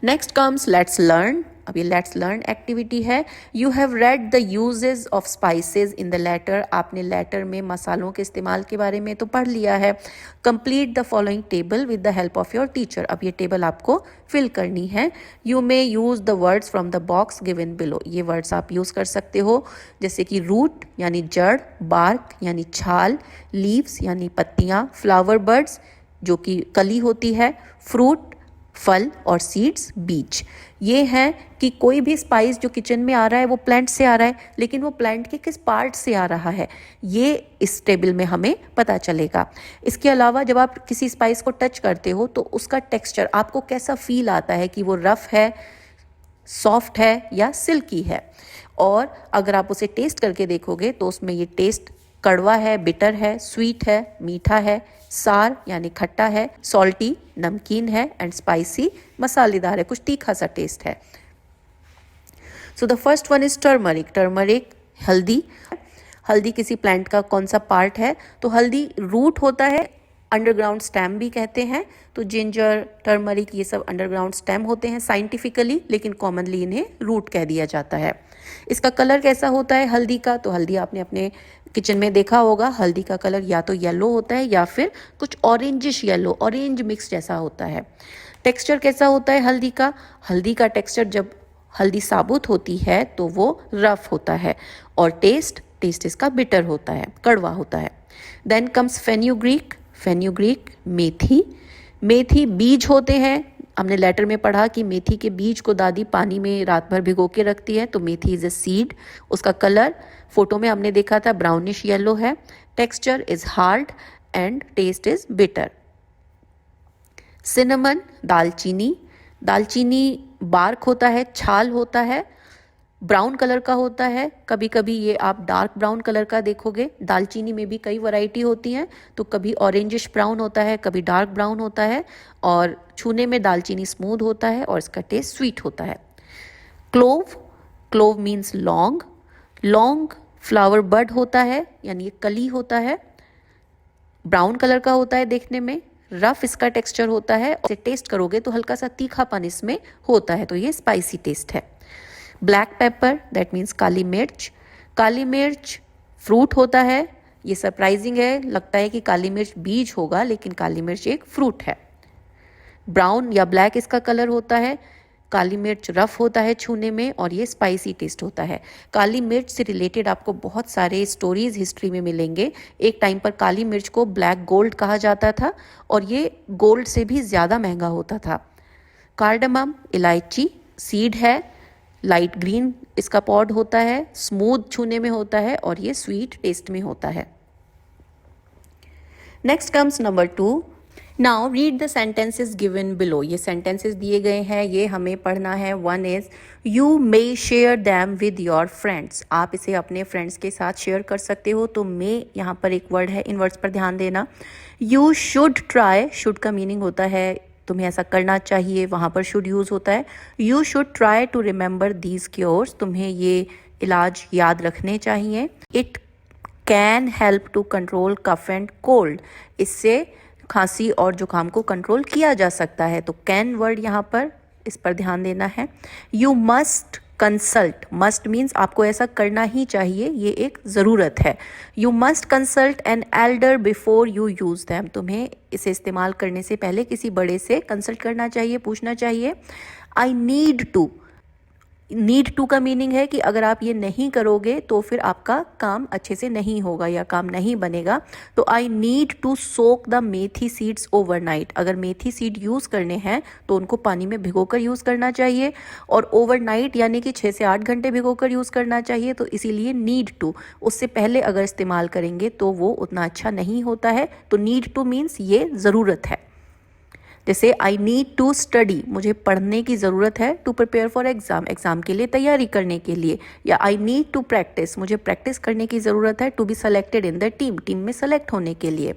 Next comes let's learn. अब ये let's learn activity है। You have read the uses of spices in the letter. आपने letter में मसालों के इस्तेमाल के बारे में तो पढ़ लिया है। Complete the following table with the help of your teacher. अब ये टेबल आपको फिल करनी है। You may use the words from the box given below. ये वर्ड्स आप यूज कर सकते हो, जैसे कि रूट यानी जड़, बार्क यानी छाल, लीव्स यानी पत्तियां, फ्लावर बर्ड्स जो कि कली होती है, फ्रूट फल और सीड्स बीज। ये है कि कोई भी स्पाइस जो किचन में आ रहा है वो प्लांट से आ रहा है, लेकिन वो प्लांट के किस पार्ट से आ रहा है ये इस टेबल में हमें पता चलेगा। इसके अलावा जब आप किसी स्पाइस को टच करते हो तो उसका टेक्सचर आपको कैसा फील आता है, कि वो रफ है, सॉफ्ट है या सिल्की है। और अगर आप उसे टेस्ट करके देखोगे तो उसमें ये टेस्ट कड़वा है, बिटर है, स्वीट है, मीठा है, सार यानी खट्टा है, सॉल्टी नमकीन है, एंड स्पाइसी मसालेदार है, कुछ तीखा सा टेस्ट है। So the first one is turmeric. Turmeric हल्दी। हल्दी किसी प्लांट का कौन सा पार्ट है, तो हल्दी रूट होता है, अंडरग्राउंड स्टेम भी कहते हैं। तो जिंजर, टर्मरिक ये सब अंडरग्राउंड स्टेम होते हैं साइंटिफिकली, लेकिन कॉमनली इन्हें रूट कह दिया जाता है। इसका कलर कैसा होता है हल्दी का, तो हल्दी आपने अपने किचन में देखा होगा, हल्दी का कलर या तो येलो होता है या फिर कुछ ऑरेंजिश येलो, ऑरेंज मिक्स जैसा होता है। टेक्सचर कैसा होता है हल्दी का, हल्दी का टेक्सचर जब हल्दी साबुत होती है तो वो रफ होता है, और टेस्ट इसका बिटर होता है, कड़वा होता है। Then comes fenugreek. फेन्यूग्रीक मेथी। मेथी बीज होते हैं, हमने लेटर में पढ़ा कि मेथी के बीज को दादी पानी में रात भर भिगो के रखती है, तो मेथी इज ए सीड। उसका कलर फोटो में हमने देखा था ब्राउनिश येलो है। Texture is hard and taste is bitter. Cinnamon दालचीनी। दालचीनी बार्क होता है, छाल होता है, ब्राउन कलर का होता है। कभी कभी ये आप डार्क ब्राउन कलर का देखोगे। दालचीनी में भी कई वैरायटी होती हैं, तो कभी ऑरेंजिश ब्राउन होता है, कभी डार्क ब्राउन होता है, और छूने में दालचीनी स्मूथ होता है और इसका टेस्ट स्वीट होता है। क्लोव। क्लोव मीन्स लौंग। लौंग फ्लावर बड होता है, यानी ये कली होता है, ब्राउन कलर का होता है देखने में, रफ इसका टेक्सचर होता है। इसे टेस्ट करोगे तो हल्का सा तीखापन इसमें होता है, तो ये स्पाइसी टेस्ट है। ब्लैक पेपर दैट मीन्स काली मिर्च। काली मिर्च फ्रूट होता है, ये सरप्राइजिंग है, लगता है कि काली मिर्च बीज होगा, लेकिन काली मिर्च एक फ्रूट है। ब्राउन या ब्लैक इसका कलर होता है, काली मिर्च रफ होता है छूने में, और ये स्पाइसी टेस्ट होता है। काली मिर्च से रिलेटेड आपको बहुत सारे स्टोरीज हिस्ट्री में मिलेंगे। एक टाइम पर काली मिर्च को ब्लैक गोल्ड कहा जाता था, और ये गोल्ड से भी ज़्यादा महंगा होता था। कार्डमम इलायची सीड है, लाइट ग्रीन इसका पॉड होता है, स्मूथ छूने में होता है, और ये स्वीट टेस्ट में होता है। Next comes number 2। Now read the sentences given below. ये सेंटेंसेस दिए गए हैं, ये हमें पढ़ना है। One is you may share them with your friends. आप इसे अपने फ्रेंड्स के साथ शेयर कर सकते हो, तो मे यहाँ पर एक वर्ड है, इन वर्ड्स पर ध्यान देना। यू शुड ट्राई, शुड का मीनिंग होता है तुम्हें ऐसा करना चाहिए, वहाँ पर शुड यूज़ होता है। You should try to remember these cures, तुम्हें ये इलाज याद रखने चाहिए। It can help to control cough and cold, इससे खांसी और जुकाम को कंट्रोल किया जा सकता है, तो कैन वर्ड यहाँ पर, इस पर ध्यान देना है। You must consult, must means आपको ऐसा करना ही चाहिए, ये एक ज़रूरत है। You must consult an elder before you use them, तुम्हें इसे इस्तेमाल करने से पहले किसी बड़े से कंसल्ट करना चाहिए, पूछना चाहिए। I need to, need to का मीनिंग है कि अगर आप ये नहीं करोगे तो फिर आपका काम अच्छे से नहीं होगा या काम नहीं बनेगा। तो I need to soak the methi seeds overnight, अगर मेथी सीड यूज़ करने हैं तो उनको पानी में भिगोकर यूज़ करना चाहिए, और ओवरनाइट यानी कि 6 से 8 घंटे भिगोकर यूज़ करना चाहिए, तो इसीलिए नीड टू, उससे पहले अगर इस्तेमाल करेंगे तो वो उतना अच्छा नहीं होता है। तो नीड टू मीन्स ये ज़रूरत है। जैसे आई नीड टू स्टडी, मुझे पढ़ने की ज़रूरत है, to prepare for exam, exam के लिए तैयारी करने के लिए। या आई नीड टू प्रैक्टिस, मुझे प्रैक्टिस करने की ज़रूरत है, to be selected in the team, team में सेलेक्ट होने के लिए।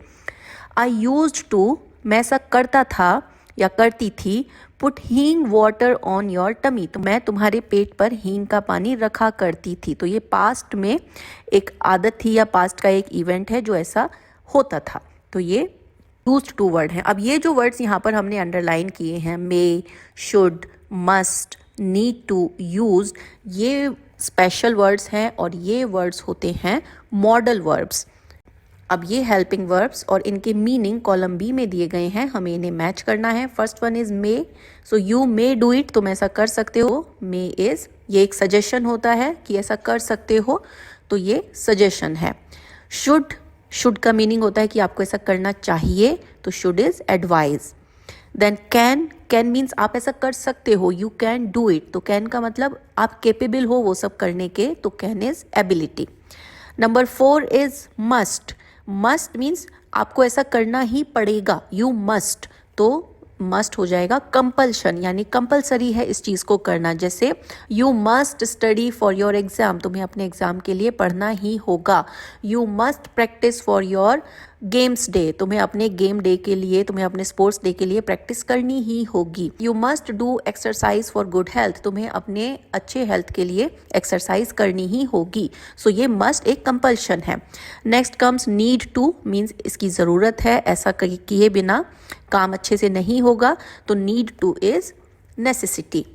आई यूज्ड टू, मैं ऐसा करता था या करती थी, पुट हींग वाटर ऑन योर टमी, तो मैं तुम्हारे पेट पर हींग का पानी रखा करती थी। तो ये पास्ट में एक आदत थी या पास्ट का एक इवेंट है जो ऐसा होता था। तो ये यूज्ड टू वर्ड हैं। अब ये जो वर्ड्स यहाँ पर हमने अंडरलाइन किए हैं, may, should, must, need to, use, ये स्पेशल वर्ड्स हैं और ये वर्ड्स होते हैं मॉडल वर्ब्स। अब ये हेल्पिंग वर्ब्स और इनके मीनिंग कॉलम बी में दिए गए हैं, हमें इन्हें मैच करना है। First one is may, so you may do it, तुम ऐसा कर सकते हो। मे इज, ये एक सजेशन होता है कि ऐसा कर सकते हो, तो ये सजेशन है। शुड, शुड का मीनिंग होता है कि आपको ऐसा करना चाहिए, तो should is advise. Then can, can means आप ऐसा कर सकते हो, यू कैन डू इट, तो कैन का मतलब आप केपेबल हो वो सब करने के, तो can is ability. Number 4 is must, must means आपको ऐसा करना ही पड़ेगा, यू मस्ट, तो मस्ट हो जाएगा कंपल्शन, यानी कंपलसरी है इस चीज़ को करना। जैसे you must study for your exam, तुम्हें अपने एग्जाम के लिए पढ़ना ही होगा। You must practice for your games day, तुम्हें अपने गेम डे के लिए, तुम्हें अपने स्पोर्ट्स डे के लिए प्रैक्टिस करनी ही होगी। You must do exercise for good health, तुम्हें अपने अच्छे हेल्थ के लिए एक्सरसाइज करनी ही होगी। सो ये मस्ट एक कंपल्शन है। Next comes need to, means इसकी ज़रूरत है, ऐसा किए बिना काम अच्छे से नहीं होगा, तो need to is necessity.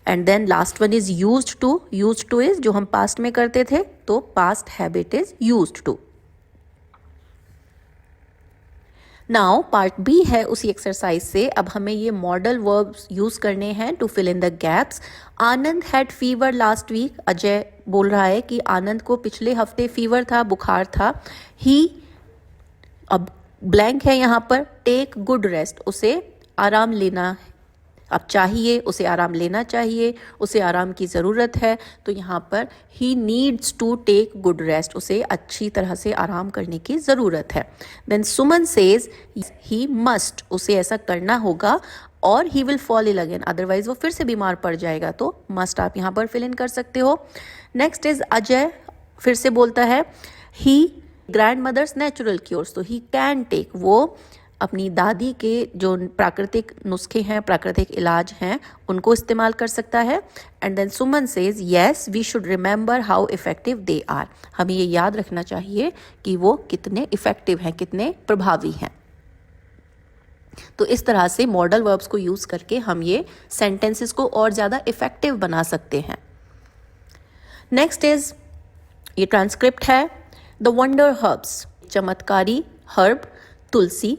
And then last one is used to, used to is जो हम पास्ट में करते थे, तो past habit is used to. Now part B है उसी एक्सरसाइज से, अब हमें ये मॉडल वर्ब्स यूज करने हैं to fill in the gaps. Anand had fever last week, Ajay बोल रहा है कि आनंद को पिछले हफ्ते फीवर था, बुखार था। ही, अब ब्लैंक है यहाँ पर, टेक गुड रेस्ट, उसे आराम लेना, अब चाहिए, उसे आराम लेना चाहिए, उसे आराम की ज़रूरत है, तो यहाँ पर he needs to take good rest, उसे अच्छी तरह से आराम करने की ज़रूरत है। Then Suman says he must, उसे ऐसा करना होगा, और he will fall ill again, otherwise वो फिर से बीमार पड़ जाएगा, तो मस्ट आप यहाँ पर फिल इन कर सकते हो। नेक्स्ट इज अजय फिर से बोलता है ही ग्रैंड मदर्स नेचुरल क्योर्स, तो ही कैन टेक, वो अपनी दादी के जो प्राकृतिक नुस्खे हैं, प्राकृतिक इलाज हैं, उनको इस्तेमाल कर सकता है। And then Suman says yes we should remember how effective they are, हमें ये याद रखना चाहिए कि वो कितने इफेक्टिव हैं, कितने प्रभावी हैं। तो इस तरह से मॉडल वर्ब्स को यूज करके हम ये सेंटेंसेस को और ज़्यादा इफेक्टिव बना सकते हैं। नेक्स्ट इज, ये ट्रांसक्रिप्ट है, द वंडर हर्ब्स, चमत्कारी हर्ब तुलसी।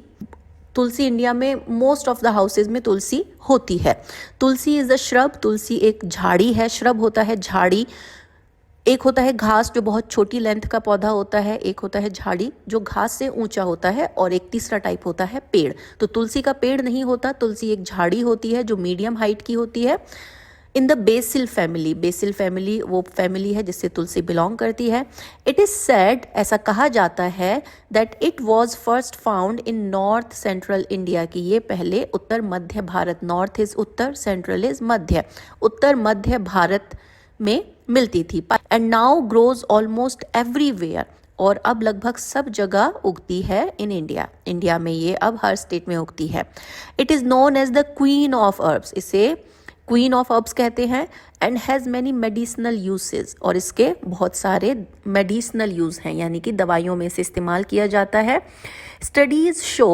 तुलसी इंडिया में मोस्ट ऑफ द हाउसेज में तुलसी होती है। तुलसी इज अ श्रब, तुलसी एक झाड़ी है, श्रब होता है झाड़ी। एक होता है घास जो बहुत छोटी लेंथ का पौधा होता है, एक होता है झाड़ी जो घास से ऊंचा होता है, और एक तीसरा टाइप होता है पेड़। तो तुलसी का पेड़ नहीं होता, तुलसी एक झाड़ी होती है जो मीडियम हाइट की होती है। In the BECIL family, BECIL family वो फैमिली है जिससे तुलसी बिलोंग करती है। इट इज सेड, ऐसा कहा जाता है, that it was first found in north central India, की ये पहले उत्तर मध्य भारत, नॉर्थ इज उत्तर, सेंट्रल इज मध्य, उत्तर मध्य भारत में मिलती थी। And now grows almost everywhere, और अब लगभग सब जगह उगती है इन इंडिया, इंडिया में ये अब हर स्टेट में उगती है। It is known as the queen of herbs, इसे क्वीन ऑफ हर्ब्स कहते हैं। And has many medicinal uses, और इसके बहुत सारे मेडिसिनल यूज़ हैं, यानी कि दवाइयों में से इस्तेमाल किया जाता है। स्टडीज़ शो,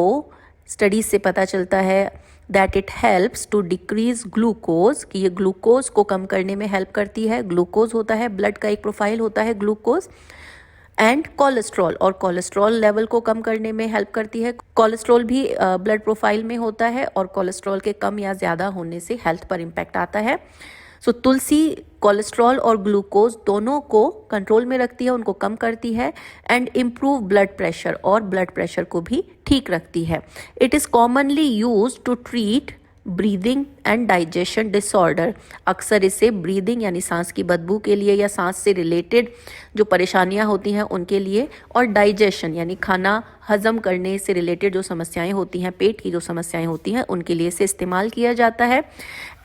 स्टडीज से पता चलता है that it helps to decrease glucose, कि ये ग्लूकोज को कम करने में हेल्प करती है। ग्लूकोज होता है ब्लड का एक प्रोफाइल होता है ग्लूकोज। एंड कोलेस्ट्रॉल, और कोलेस्ट्रॉल लेवल को कम करने में हेल्प करती है। कोलेस्ट्रॉल भी ब्लड प्रोफाइल में होता है, और कोलेस्ट्रॉल के कम या ज़्यादा होने से हेल्थ पर इम्पैक्ट आता है। सो तुलसी कोलेस्ट्रॉल और ग्लूकोज दोनों को कंट्रोल में रखती है, उनको कम करती है। एंड इम्प्रूव ब्लड प्रेशर, और ब्लड प्रेशर को भी ठीक रखती है। It is commonly use to treat breathing and digestion disorder, अक्सर इसे ब्रीदिंग यानी सांस की बदबू के लिए, या सांस से रिलेटेड जो परेशानियां होती हैं उनके लिए, और डाइजेशन यानी खाना हजम करने से रिलेटेड जो समस्याएं होती हैं, पेट की जो समस्याएं होती हैं, उनके लिए इसे इस्तेमाल किया जाता है।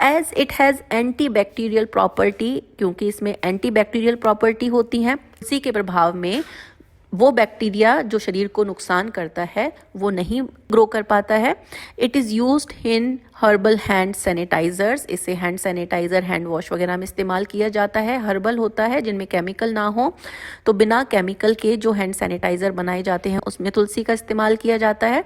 As it has anti bacterial property, क्योंकि इसमें एंटी बैक्टीरियल प्रॉपर्टी होती हैं। इसी के प्रभाव में वो बैक्टीरिया जो शरीर को नुकसान करता है वो नहीं ग्रो कर पाता है। It is used in herbal hand sanitisers, इसे हैंड सैनिटाइज़र, हैंड वॉश वगैरह में इस्तेमाल किया जाता है। हर्बल होता है जिनमें केमिकल ना हो, तो बिना केमिकल के जो हैंड सैनिटाइज़र बनाए जाते हैं उसमें तुलसी का इस्तेमाल किया जाता है।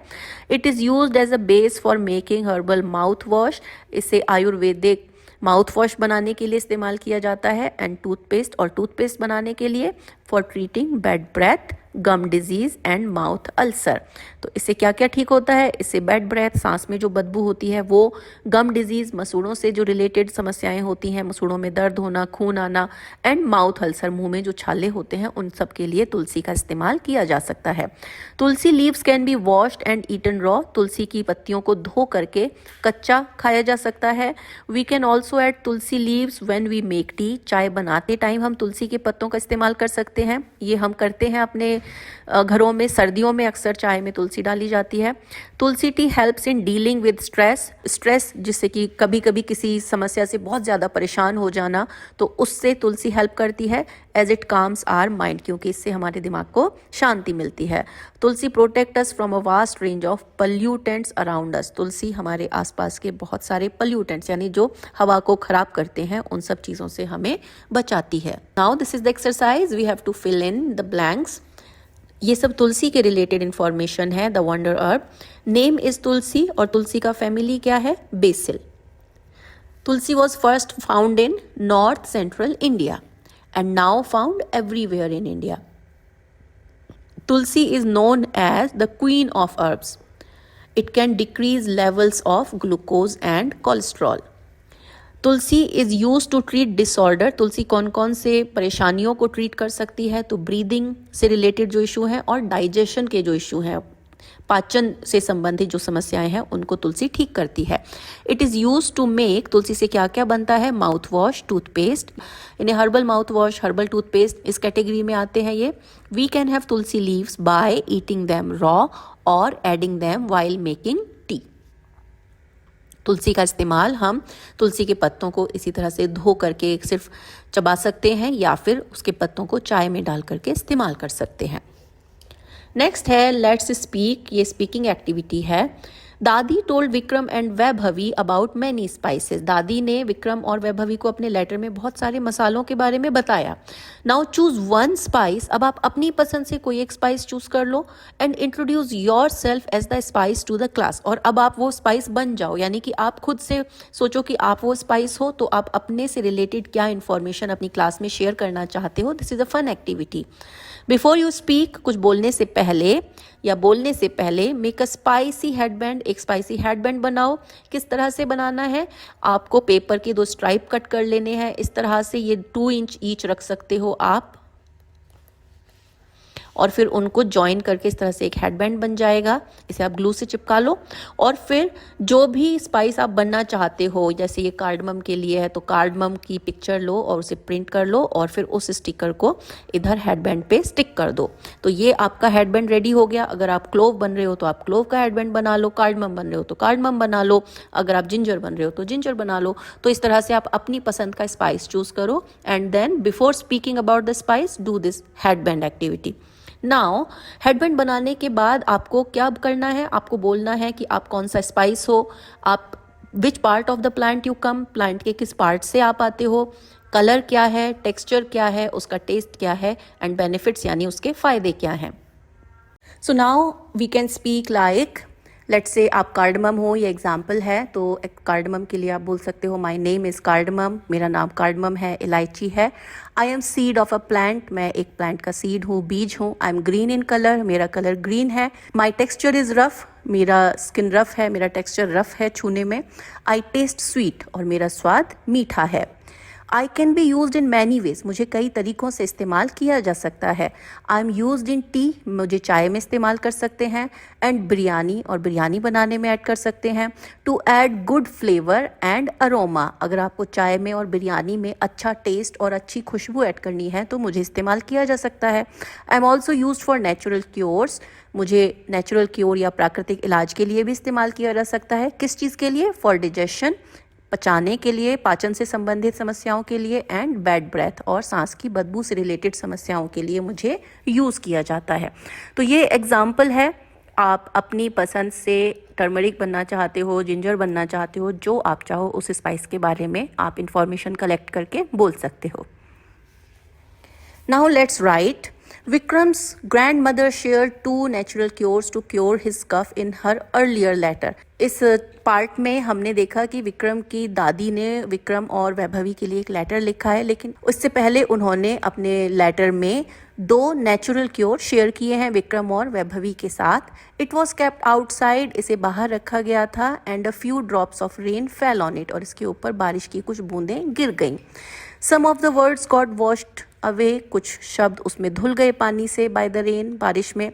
It is used as a base for making herbal mouth wash, इसे आयुर्वेदिक माउथ वॉश बनाने के लिए इस्तेमाल किया जाता है। एंड टूथपेस्ट, और टूथपेस्ट बनाने के लिए for treating bad breath, gum disease and mouth ulcer. तो इससे क्या क्या ठीक होता है? इससे बैड ब्रेथ, सांस में जो बदबू होती है वो, गम डिजीज, मसूड़ों से जो रिलेटेड समस्याएं होती हैं, मसूड़ों में दर्द होना, खून आना, एंड माउथ अल्सर, मुंह में जो छाले होते हैं, उन सब के लिए तुलसी का इस्तेमाल किया जा सकता है। Tulsi leaves can be washed and eaten raw, तुलसी की पत्तियों को धो करके कच्चा खाया जा सकता है। We can also add tulsi leaves when we make tea, चाय बनाते टाइम हम तुलसी के पत्तों का इस्तेमाल कर सकते हैं। ये हम करते हैं अपने घरों में, सर्दियों में अक्सर चाय में तुलसी डाली जाती है। Tulsi tea helps in dealing with stress, जिससे कि कभी कभी किसी समस्या से बहुत ज़्यादा परेशान हो जाना, तो उससे तुलसी हेल्प करती है। As it calms our mind, क्योंकि इससे हमारे दिमाग को शांति मिलती है। Tulsi protect us from a vast range of pollutants around us, तुलसी हमारे आसपास के बहुत सारे पल्यूटेंट्स यानी जो हवा को खराब करते हैं उन सब चीज़ों से हमें बचाती है। Now this is the exercise, we have to fill in the blanks. ये सब तुलसी के रिलेटेड इंफॉर्मेशन है। The wonder herb, name is tulsi, और तुलसी का फैमिली क्या है? Basil. Tulsi was first found in north central India and now found everywhere in India. Tulsi is known as the queen of herbs. It can decrease levels of glucose and cholesterol. Tulsi is use to treat disorder, तुलसी कौन कौन से परेशानियों को treat कर सकती है? तो ब्रीदिंग से रिलेटेड जो इशू हैं और डाइजेशन के जो इशू हैं, पाचन से संबंधित जो समस्याएं हैं, उनको तुलसी ठीक करती है। It is use to make, तुलसी से क्या क्या बनता है? माउथ वॉश, टूथपेस्ट, इन्हें herbal mouth wash, herbal toothpaste इस कैटेगरी में आते हैं ये। We can have tulsi leaves by eating them raw और adding them while making tea. तुलसी का इस्तेमाल हम तुलसी के पत्तों को इसी तरह से धो करके सिर्फ चबा सकते हैं, या फिर उसके पत्तों को चाय में डाल करके इस्तेमाल कर सकते हैं। नेक्स्ट है लेट्स स्पीक, ये स्पीकिंग एक्टिविटी है। दादी told Vikram and Vaibhavi about many spices, दादी ने विक्रम और वैभवी को अपने लेटर में बहुत सारे मसालों के बारे में बताया। नाउ चूज वन स्पाइस, अब आप अपनी पसंद से कोई एक स्पाइस चूज कर लो and introduce yourself as the spice to the class, और अब आप वो स्पाइस बन जाओ, यानी कि आप खुद से सोचो कि आप वो स्पाइस हो, तो आप अपने से रिलेटेड क्या इन्फॉर्मेशन अपनी क्लास में शेयर करना चाहते हो। This is a fun activity. Before you speak, कुछ बोलने से पहले या बोलने से पहले, मेक अ स्पाइसी हेडबैंड, एक स्पाइसी हेडबैंड बनाओ। किस तरह से बनाना है? आपको पेपर के 2 स्ट्राइप कट कर लेने हैं इस तरह से, ये 2 इंच ईच रख सकते हो आप, और फिर उनको ज्वाइन करके इस तरह से एक हेडबैंड बन जाएगा। इसे आप ग्लू से चिपका लो, और फिर जो भी स्पाइस आप बनना चाहते हो, जैसे ये कार्डमम के लिए है तो कार्डमम की पिक्चर लो और उसे प्रिंट कर लो, और फिर उस स्टिकर को इधर हेडबैंड पे स्टिक कर दो। तो ये आपका हेडबैंड रेडी हो गया। अगर आप क्लोव बन रहे हो तो आप क्लोव का हेडबैंड बना लो, कार्डमम बन रहे हो तो कार्डमम बना लो, अगर आप जिंजर बन रहे हो तो जिंजर बना लो। तो इस तरह से आप अपनी पसंद का स्पाइस चूज करो, and then before speaking about the spice do this headband activity. Now headband बनाने के बाद आपको क्या करना है? आपको बोलना है कि आप कौन सा स्पाइस हो, आप which part of the plant you come, plant के किस पार्ट से आप आते हो, कलर क्या है, टेक्सचर क्या है, उसका टेस्ट क्या है, एंड बेनिफिट्स यानी उसके फायदे क्या हैं। So now we can speak like, let's say आप कार्डमम हो, ये एग्जाम्पल है, तो कार्डमम के लिए आप बोल सकते हो माई नेम इज़ कार्डमम, मेरा नाम कार्डमम है, इलायची है। I M seed of a plant, मैं एक प्लांट का सीड हूँ, बीज हूँ। I am green in colour, मेरा कलर ग्रीन है। माई टेक्सचर इज़ रफ, मेरा स्किन रफ है, मेरा टेक्सचर रफ है छूने में। आई टेस्ट स्वीट, और मेरा स्वाद मीठा है। I can be use in many ways, मुझे कई तरीक़ों से इस्तेमाल किया जा सकता है। I M use in T, मुझे चाय में इस्तेमाल कर सकते हैं। एंड बिरयानी, और बिरयानी बनाने में ऐड कर सकते हैं। To add good flavour and aroma, अगर आपको चाय में और बिरयानी में अच्छा टेस्ट और अच्छी खुशबू ऐड करनी है तो मुझे इस्तेमाल किया जा सकता है। I am also use for natural cures, मुझे नेचुरल क्योर या प्राकृतिक इलाज के लिए भी इस्तेमाल किया जा सकता है। किस चीज़ के लिए? फॉर डिजेशन, पचाने के लिए, पाचन से संबंधित समस्याओं के लिए, एंड बैड ब्रेथ और सांस की बदबू से रिलेटेड समस्याओं के लिए मुझे यूज़ किया जाता है। तो ये एग्जाम्पल है, आप अपनी पसंद से टर्मरिक बनना चाहते हो, जिंजर बनना चाहते हो, जो आप चाहो उस स्पाइस के बारे में आप इंफॉर्मेशन कलेक्ट करके बोल सकते हो। Now let's write. Vikram's grandmother shared 2 natural cures to cure his cough in her earlier letter. इस पार्ट में हमने देखा कि विक्रम की दादी ने विक्रम और वैभवी के लिए एक लेटर लिखा है, लेकिन उससे पहले उन्होंने अपने लेटर में 2 नेचुरल क्योर शेयर किए हैं विक्रम और वैभवी के साथ। इट वॉज केप्ट आउटसाइड, इसे बाहर रखा गया था, and a few drops of rain fell on it, और इसके ऊपर बारिश की कुछ बूंदें गिर गईं। Some of the words got washed away, कुछ शब्द उसमें धुल गए पानी से, बाय द रेन, बारिश में।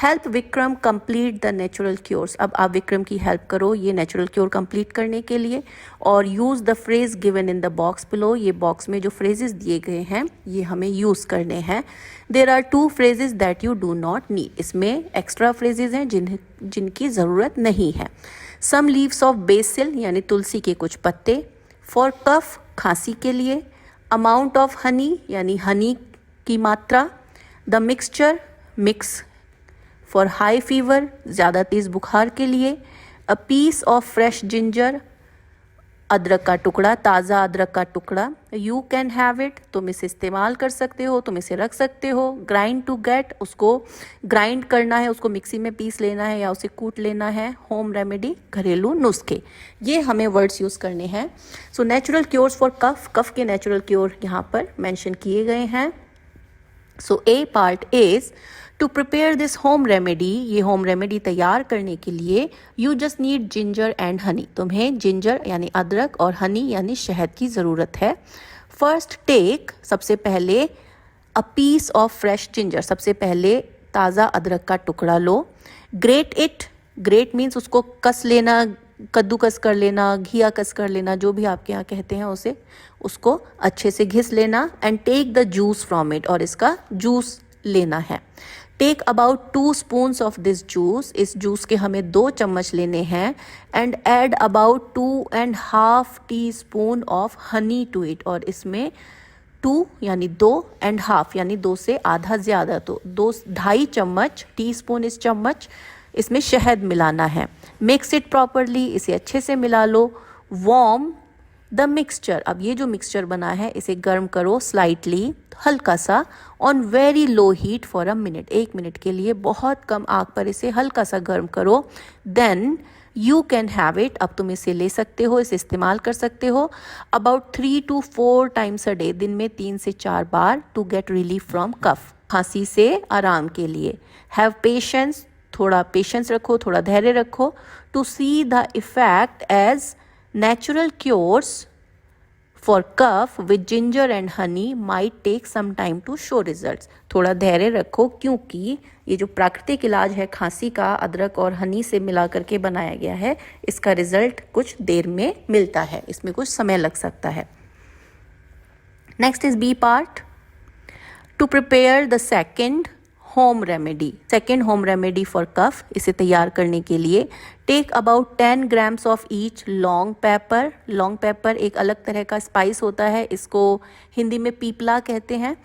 Help Vikram complete the natural cures, अब आप विक्रम की हेल्प करो ये नेचुरल क्योर कंप्लीट करने के लिए, और use the phrase given in the box below, ये बॉक्स में जो फ्रेजेस दिए गए हैं ये हमें यूज़ करने हैं। There are 2 phrases that you do not need, इसमें एक्स्ट्रा फ्रेजेस हैं जिनकी ज़रूरत नहीं है। सम लीव्स ऑफ बेसिल, यानी तुलसी के कुछ पत्ते। फॉर कफ, खांसी के लिए। अमाउंट ऑफ हनी, यानी हनी की मात्रा। The mixture, mix. For high fever, ज़्यादा तेज़ बुखार के लिए। A piece of fresh ginger, अदरक का टुकड़ा, ताज़ा अदरक का टुकड़ा। यू कैन हैव इट, तुम इसे इस्तेमाल कर सकते हो, तुम इसे रख सकते हो। ग्राइंड टू गेट, उसको ग्राइंड करना है, उसको मिक्सी में पीस लेना है या उसे कूट लेना है। होम रेमेडी, घरेलू नुस्खे, ये हमें वर्ड्स यूज़ करने हैं। So natural cures for cough, cough के नेचुरल क्योर यहाँ पर मेंशन किए गए हैं। So a part is to prepare this home remedy, ये होम रेमेडी तैयार करने के लिए you just need ginger and honey, तुम्हें जिंजर यानी अदरक और हनी यानी शहद की ज़रूरत है। फर्स्ट टेक, सबसे पहले a piece of fresh ginger, सबसे पहले ताज़ा अदरक का टुकड़ा लो। ग्रेट इट, ग्रेट मीन्स उसको कस लेना, कद्दूकस कर लेना, घिया कस कर लेना, जो भी आपके यहाँ कहते हैं उसे, उसको अच्छे से घिस लेना। And take the juice from it, और इसका जूस लेना है। Take about 2 spoons of this juice, इस जूस के हमें 2 चम्मच लेने हैं। And add about 2.5 teaspoon of honey to it, और इसमें 2 यानी 2.5 यानी 2 से आधा ज़्यादा, तो 2.5 चम्मच, टीस्पून इस चम्मच, इसमें शहद मिलाना है। मिक्स इट प्रॉपरली, इसे अच्छे से मिला लो। वार्म द मिक्सचर, अब ये जो मिक्सचर बना है इसे गर्म करो स्लाइटली, हल्का सा, on very low heat for a minute, 1 minute के लिए बहुत कम आग पर इसे हल्का सा गर्म करो। Then you can have it, अब तुम इसे ले सकते हो, इसे इस्तेमाल कर सकते हो। About 3 to 4 times a day, दिन में 3 से 4 बार, टू गेट रिलीफ फ्रॉम कफ, खांसी से आराम के लिए। हैव पेशेंस, थोड़ा पेशेंस रखो, थोड़ा धैर्य रखो। To see the effect as natural cures for cough with ginger and honey might take some time to show results, थोड़ा धैर्य रखो क्योंकि ये जो प्राकृतिक इलाज है खांसी का, अदरक और हनी से मिला करके बनाया गया है, इसका रिजल्ट कुछ देर में मिलता है, इसमें कुछ समय लग सकता है। Next is B part, to prepare the second home remedy, second home remedy for cough, इसे तैयार करने के लिए take about 10 grams of each long pepper. Long pepper एक अलग तरह का स्पाइस होता है, इसको हिंदी में पीपला कहते हैं।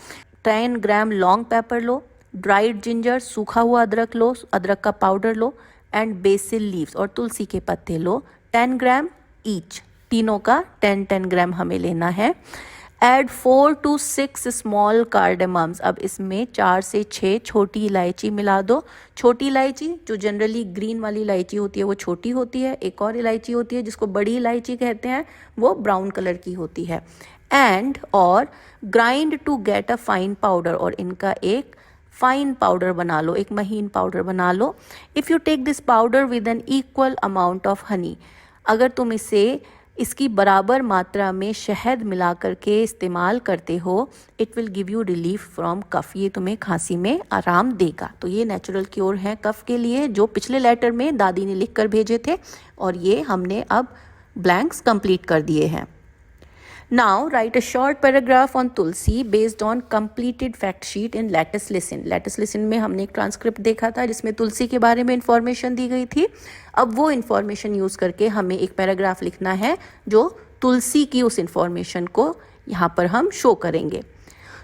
10 ग्राम लॉन्ग पेपर लो। ड्राइड जिंजर, सूखा हुआ अदरक लो, अदरक का powder low. And BECIL leaves, और तुलसी के पत्ते लो, 10 ग्राम ईच, तीनों का 10-10 ग्राम हमें लेना है। एड 4 to 6 स्मॉल कार्डेमम्स, अब इसमें 4 से 6 छोटी इलायची मिला दो। छोटी इलायची जो जनरली ग्रीन वाली इलायची होती है वो छोटी होती है, एक और इलायची होती है जिसको बड़ी इलायची कहते हैं, वो ब्राउन कलर की होती है। एंड और grind to get a fine powder, और इनका एक फाइन पाउडर बना लो, एक महीन पाउडर बना लो। If you take this powder with an equal amount of honey, अगर तुम इसे इसकी बराबर मात्रा में शहद मिला करके इस्तेमाल करते हो, it will give you relief from cough, ये तुम्हें खांसी में आराम देगा। तो ये नेचुरल क्योर है कफ के लिए, जो पिछले लेटर में दादी ने लिख कर भेजे थे, और ये हमने अब ब्लैंक्स कंप्लीट कर दिए हैं। Now write a short paragraph on Tulsi based on completed fact sheet in Lattice Listen. Lattice Listen में हमने एक ट्रांसक्रिप्ट देखा था जिसमें तुलसी के बारे में इंफॉर्मेशन दी गई थी। अब वो इंफॉर्मेशन यूज़ करके हमें एक पैराग्राफ लिखना है जो तुलसी की उस इंफॉर्मेशन को यहाँ पर हम शो करेंगे।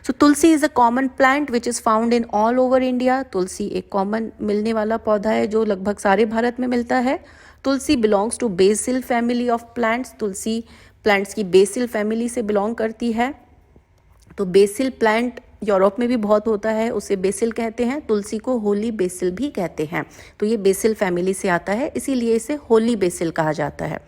So tulsi is a common plant which is found in all over India. तुलसी एक कॉमन मिलने वाला पौधा है जो लगभग सारे भारत में मिलता है। Tulsi belongs to basil family of plants. तुलसी प्लांट्स की बेसिल फैमिली से बिलोंग करती है। तो बेसिल प्लांट यूरोप में भी बहुत होता है, उसे बेसिल कहते हैं। तुलसी को होली बेसिल भी कहते हैं। तो ये बेसिल फैमिली से आता है, इसीलिए इसे होली बेसिल कहा जाता है।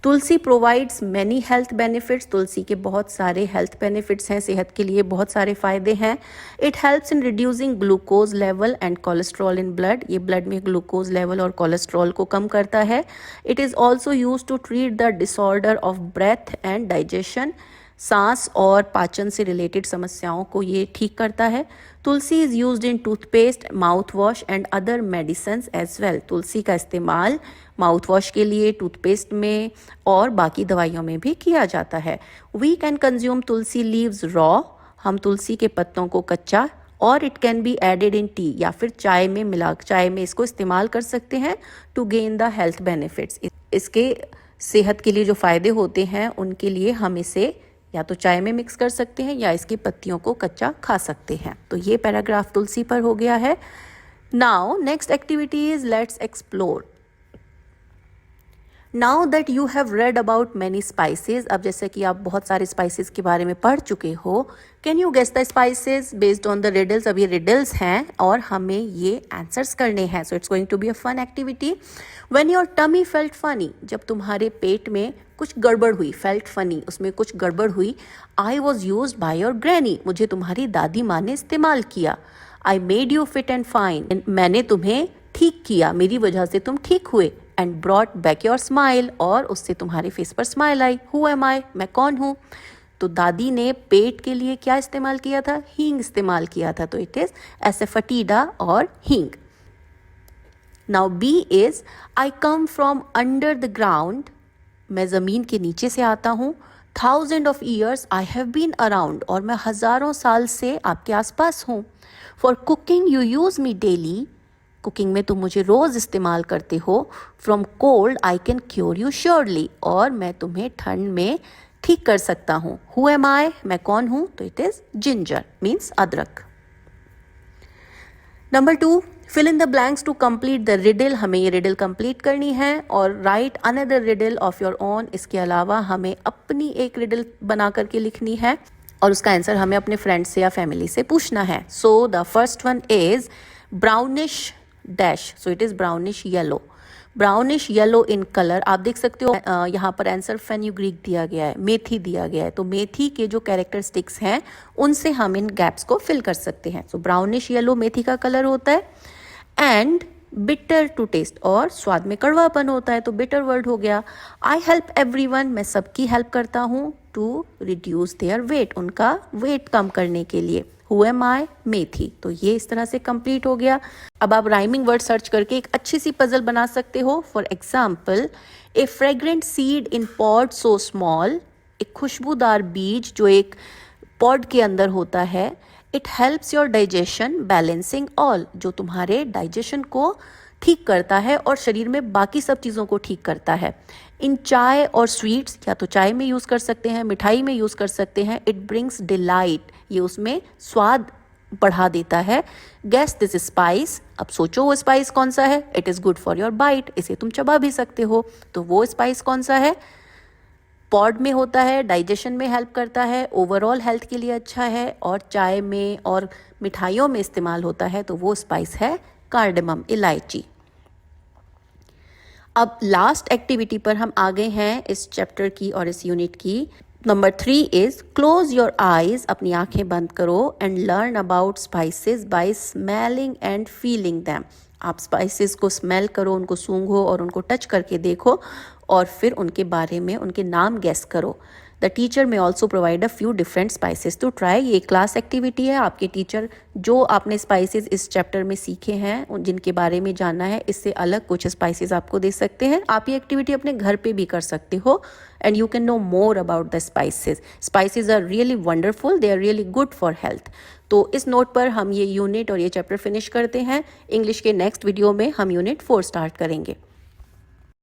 तुलसी प्रोवाइड्स मैनी हेल्थ बेनिफिट्स। तुलसी के बहुत सारे हेल्थ बेनिफिट्स हैं, सेहत के लिए बहुत सारे फ़ायदे हैं। It helps in reducing glucose level and cholesterol in blood. ये ब्लड में ग्लूकोज लेवल और कोलेस्ट्रॉल को कम करता है। It is also use to treat the disorder of breath and digestion. सांस और पाचन से रिलेटेड समस्याओं को ये ठीक करता है। Tulsi is used in toothpaste, mouth wash and other medicines as well. तुलसी का इस्तेमाल माउथ वॉश के लिए, टूथपेस्ट में और बाकी दवाइयों में भी किया जाता है। We can consume tulsi leaves raw. हम तुलसी के पत्तों को कच्चा, और it can be added in tea, या फिर चाय में इसको इस्तेमाल कर सकते हैं to gain the health benefits. इसके सेहत के लिए जो फ़ायदे होते हैं उनके लिए हम इसे या तो चाय में मिक्स कर सकते हैं या इसकी पत्तियों को कच्चा खा सकते हैं। तो ये पैराग्राफ तुलसी पर हो गया है। Now next activity is let's explore. Now that you have read about many spices, अब जैसे कि आप बहुत सारे स्पाइसेस के बारे में पढ़ चुके हो, can you guess the spices based on the riddles. अब ये रिडल्स हैं और हमें ये आंसर्स करने हैं। So it's going to be a fun activity. When your tummy felt funny, जब तुम्हारे पेट में कुछ गड़बड़ हुई, फेल्ट फनी उसमें कुछ गड़बड़ हुई। I was use by your granny, मुझे तुम्हारी दादी माँ ने इस्तेमाल किया। I made you fit and fine, मैंने तुम्हें ठीक किया, मेरी वजह से तुम ठीक हुए। And brought back your smile, और उससे तुम्हारे फेस पर स्माइल आई। हु एम आई, मैं कौन हूँ। तो दादी ने पेट के लिए क्या इस्तेमाल किया था, हींग इस्तेमाल किया था। तो इट इज एसेफेटिडा और हींग। Now B is I come from under the ground, मैं ज़मीन के नीचे से आता हूँ। 1000 of years I have been around, और मैं हज़ारों साल से आपके आसपास हूँ। For cooking you use me daily, cooking में तुम मुझे रोज़ इस्तेमाल करते हो। From cold I can cure you surely, और मैं तुम्हें ठंड में ठीक कर सकता हूँ। हु एम आई, मैं कौन हूँ। तो इट इज़ जिंजर, मीन्स अदरक। Number 2, fill in the blanks to complete the riddle. हमें ये रिडल कंप्लीट करनी है। और write another riddle of your own, इसके अलावा हमें अपनी एक रिडल बना करके लिखनी है और उसका आंसर हमें अपने फ्रेंड से या फैमिली से पूछना है। So the first one is brownish dash, so it is brownish yellow. Brownish yellow in colour, आप देख सकते हो यहाँ पर आंसर फेन्यूग्रीक दिया गया है, मेथी दिया गया है। तो मेथी के जो कैरेक्टरिस्टिक्स हैं उनसे हम इन गैप्स को फिल कर सकते हैं। सो ब्राउनिश येलो मेथी का कलर होता है। एंड बिटर टू टेस्ट, और स्वाद में कड़वापन होता है, तो बिटर वर्ड हो गया। आई हेल्प एवरीवन, मैं सबकी हेल्प करता हूँ। टू रिड्यूस देयर वेट, उनका वेट कम करने के लिए। हु एम आई, मेथी। तो ये इस तरह से कंप्लीट हो गया। अब आप राइमिंग वर्ड सर्च करके एक अच्छी सी पजल बना सकते हो। For example, A fragrant seed in pod so small, एक खुशबूदार बीज जो एक पॉड के अंदर होता है। It helps your digestion balancing all, जो तुम्हारे डाइजेशन को ठीक करता है और शरीर में बाकी सब चीज़ों को ठीक करता है। इन चाय और स्वीट्स, या तो चाय में यूज़ कर सकते हैं, मिठाई में यूज़ कर सकते हैं। इट ब्रिंग्स डिलाइट, ये उसमें स्वाद बढ़ा देता है। गेस दिस स्पाइस, अब सोचो वो स्पाइस कौन सा है। It is good for your bite, इसे तुम चबा भी सकते हो। तो वो स्पाइस कौन सा है, पॉड में होता है, डाइजेशन में हेल्प करता है, ओवरऑल हेल्थ के लिए अच्छा है, और चाय में और मिठाइयों में इस्तेमाल होता है। तो वो स्पाइस है कार्डेमम, इलायची। अब लास्ट एक्टिविटी पर हम आ गए हैं इस चैप्टर की और इस यूनिट की। Number 3 is close your eyes, अपनी आंखें बंद करो। And learn about spices by smelling and feeling them. आप स्पाइसेस को स्मेल करो, उनको सूंघो और उनको टच करके देखो, और फिर उनके बारे में उनके नाम गेस करो। The teacher may also provide a few different spices to try. ये क्लास एक्टिविटी है। आपके टीचर जो आपने स्पाइसेस इस चैप्टर में सीखे हैं, जिनके बारे में जानना है, इससे अलग कुछ स्पाइसेस आपको दे सकते हैं। आप ये एक्टिविटी अपने घर पे भी कर सकते हो, and you can know more about the spices. Spices are really wonderful, they are really good for health. तो इस नोट पर हम ये यूनिट और ये चैप्टर फिनिश करते हैं। इंग्लिश के नेक्स्ट वीडियो में हम यूनिट 4 स्टार्ट करेंगे।